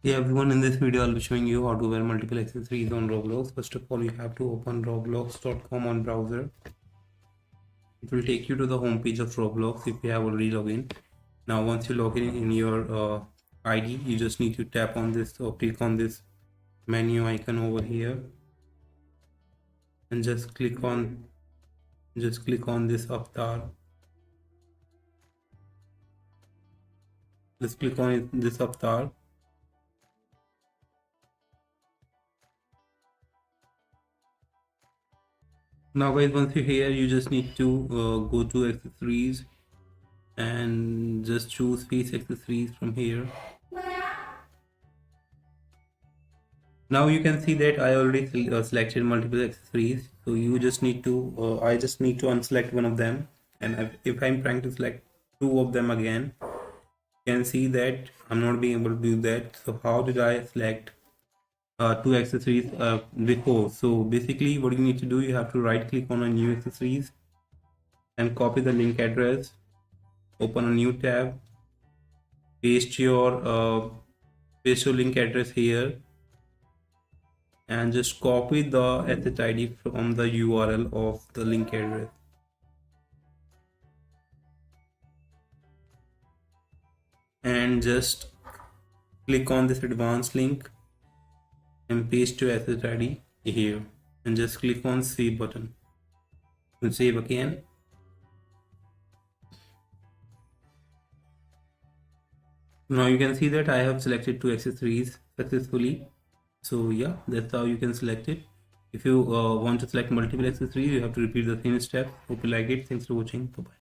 Yeah everyone, in this video I'll be showing you how to wear multiple accessories on Roblox. First of all, you have to open roblox.com on browser. It will take you to the home page of Roblox if you have already logged in. Now once you log in your ID, you just need to tap on this or click on this menu icon over here and just click on this avatar. Just click on this avatar. Now guys, once you're here, you just need to go to accessories and just choose face accessories from here. Now you can see that I already selected multiple accessories, so you just need to I just need to unselect one of them, and if I'm trying to select two of them again, you can see that I'm not being able to do that. So how did I select two accessories before? So basically what you need to do, you have to right click on a new accessories and copy the link address, open a new tab, paste your link address here, and just copy the SSID from the URL of the link address. And just click on this advanced link and paste your SSID here and just click on save button and save again. Now you can see that I have selected two accessories successfully. So yeah, that's how you can select it. If you want to select multiple accessories, you have to repeat the same step. Hope you like it. Thanks for watching. Bye bye.